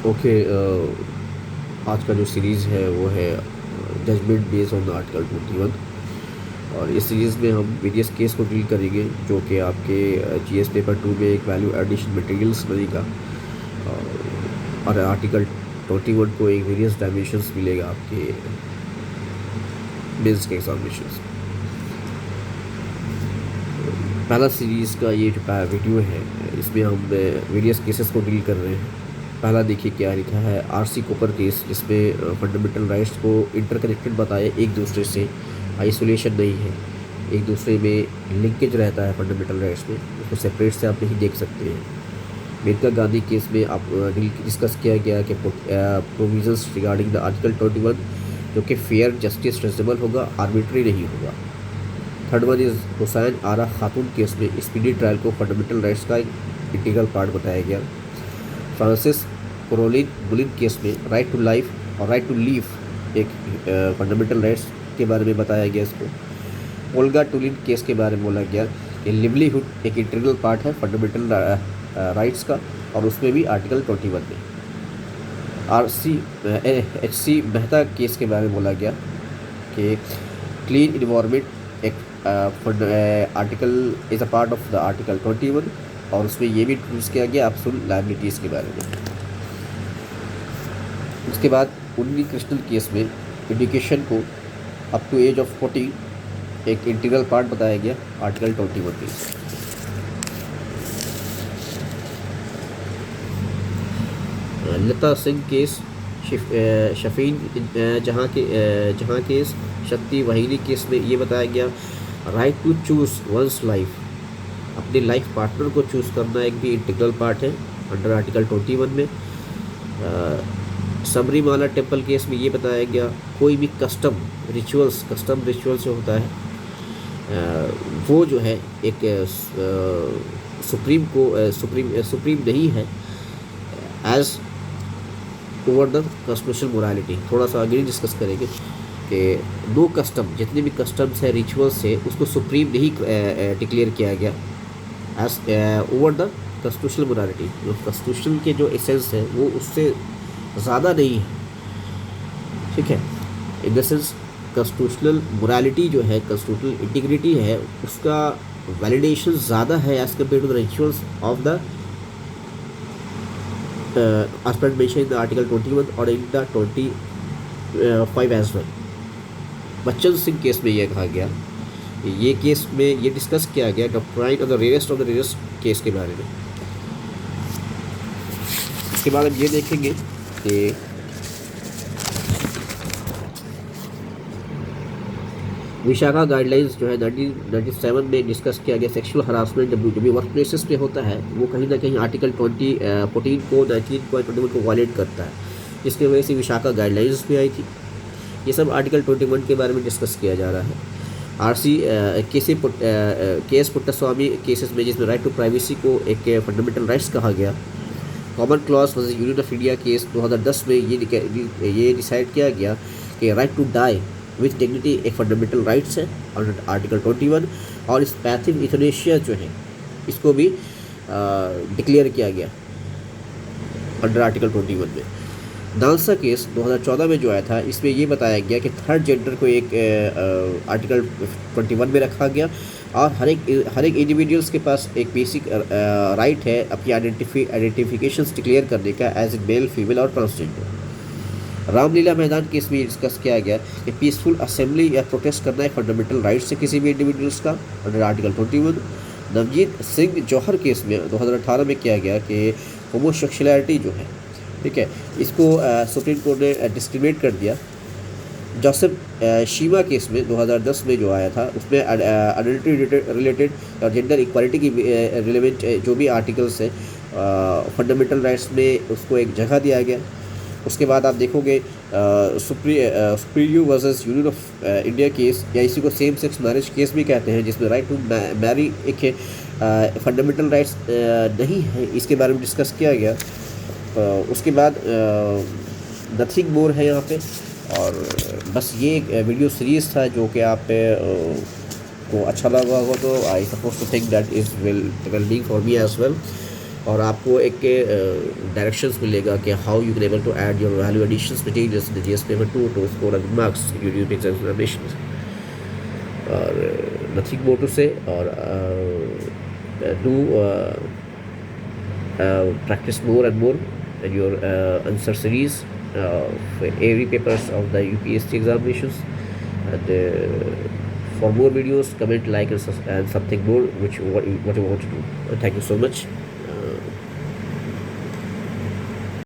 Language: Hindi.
ओके। आज का जो सीरीज़ है वो है जजमेंट बेस्ड ऑन आर्टिकल 21। और इस सीरीज़ में हम वेरियस केस को डील करेंगे जो कि आपके जीएस पेपर 2 में एक वैल्यू एडिशन मटेरियल्स बनेगा। और आर्टिकल 21 को एक वेरियस डायमेंशंस मिलेगा आपके मेंस के एग्जामिनेशन। पहला सीरीज़ का ये जो वीडियो है इसमें हम वेरियस केसेस को डील कर रहे हैं। पहला देखिए क्या लिखा है, आरसी कोपर केस, जिसमें फंडामेंटल राइट्स को इंटरकनेक्टेड बताया, एक दूसरे से आइसोलेशन नहीं है, एक दूसरे में लिंकेज रहता है फंडामेंटल राइट्स में, उसको सेपरेट से आप नहीं देख सकते हैं। मेनका गांधी केस में आप डिस्कस किया गया कि प्रोविजंस रिगार्डिंग द आर्टिकल 21 जो कि फेयर जस्टिस रिजनेबल होगा, आर्बिट्री नहीं होगा। Third one is Hussain Ara Khatoon case में स्पीडी ट्रायल को फंडामेंटल राइट्स का एक इंटीग्रल पार्ट बताया गया। फ्रांसिस कोरोलिन बुलिन केस में राइट टू लाइफ और राइट टू लीव एक फंडामेंटल राइट्स के बारे में बताया गया इसको। ओल्गा टुलिन केस के बारे में बोला गया कि लिवलीहुड एक इंटीग्रल पार्ट है फंडामेंटल राइट्स का, और उसमें भी आर्टिकल 21 में। HC मेहता केस के बारे में बोला गया कि क्लीन इन्वायरमेंट एक article is a part of the article 21, और उसमें ये भी इंट्रोड्यूस किया गया एब्सोल्यूट लायबिलिटीज़ के बारे में। उसके बाद उन्नी कृष्णन केस में एजुकेशन को अप टू एज ऑफ 14 एक इंटीग्रल पार्ट बताया गया आर्टिकल 21 में। Lata Singh case, Shafin Jahan case, Shakti Vahini case में ये बताया गया right to choose one's life, अपने लाइफ पार्टनर को चूज़ करना एक भी इंटीग्रल पार्ट है अंडर आर्टिकल 21 में। सबरीमाला टेम्पल केस में ये बताया गया कोई भी कस्टम रिचुअल्स जो होता है वो जो है एक सुप्रीम नहीं है as over the constitutional morality. थोड़ा सा आगे डिस्कस करेंगे कि नो कस्टम, जितने भी कस्टम्स है रिचुअल्स है उसको सुप्रीम नहीं डिक्लेयर किया गया as over the constitutional morality. जो कॉन्स्टिट्यूशन के जो एसेंस है वो उससे ज़्यादा नहीं है, ठीक है। In the sense constitutional morality जो है, कॉन्स्टिट्यूशनल इंटीग्रिटी है, उसका वैलिडेशन ज़्यादा है as compared to the rituals of the aspect mentioned in the article 21 or in the 25 as well। Bachchan Singh case में यह कहा गया, ये केस में ये डिस्कस किया गया doctrine of the rarest case के बारे में। इसके बाद हम ये देखेंगे कि विशाखा गाइडलाइंस जो है 1997 में डिस्कस किया गया। सेक्सुअल हरासमेंट जब भी वर्क प्लेसेस पे होता है वो कहीं ना कहीं आर्टिकल 14 को 19.21 को वायलेट करता है, जिसकी वजह से विशाखा गाइडलाइंस भी आई थी। ये सब आर्टिकल 21 के बारे में डिस्कस किया जा रहा है। केस पुट्टास्वामी केसेस में जिसमें राइट टू प्राइवेसी को एक फंडामेंटल राइट्स कहा गया। Common Cause versus union of India case 2010 में ये डिसाइड किया गया कि right to die with dignity एक फंडामेंटल राइट्स है अंडर आर्टिकल 21, और इस पैथिव इथोनेशिया जो है इसको भी डिक्लेयर किया गया अंडर आर्टिकल 21 में। नालसा केस 2014 में जो आया था इसमें ये बताया गया कि थर्ड जेंडर को एक आर्टिकल 21 में रखा गया, और हर एक इंडिविजुअल्स के पास एक बेसिक राइट है अपनी आइडेंटिफिकेशंस डिक्लेयर करने का एज ए मेल, फीमेल और ट्रांसजेंडर। रामलीला मैदान केस में डिस्कस किया गया कि पीसफुल असेंबली या प्रोटेस्ट करना एक फंडामेंटल राइट्स है किसी भी इंडिविजुअल्स का अंडर आर्टिकल 21। नवजीत सिंह जौहर केस में 2018 में किया गया कि होमोसेक्सुअलिटी जो है, ठीक है, इसको सुप्रीम कोर्ट ने डिस्क्रिमिनेट कर दिया। जोसेफ शीमा केस में 2010 में जो आया था उसमें आइडेंटिटी रिलेटेड और जेंडर इक्वालिटी की रिलेवेंट जो भी आर्टिकल्स हैं फंडामेंटल राइट्स में उसको एक जगह दिया गया। उसके बाद आप देखोगे Supriyo versus union of India case, या इसी को सेम सेक्स मैरिज केस भी कहते हैं, जिसमें राइट टू मैरी एक फंडामेंटल राइट्स नहीं है, इसके बारे में डिस्कस किया गया। उसके बाद नथिंग मोर है यहाँ पे, और बस ये एक वीडियो सीरीज़ था जो कि आप को अच्छा लगा होगा, तो I suppose to think that is wellbeing for me as well. और आपको एक डायरेक्शंस मिलेगा कि how you can able to add your value additions materials in GS paper 2 to score a marks in unit examination. और नथिंग मोर टू से, और do practice more and more in your answer series for every papers of the UPSC examinations. And for more videos, comment, like, and something more which what you want to do. Thank you so much.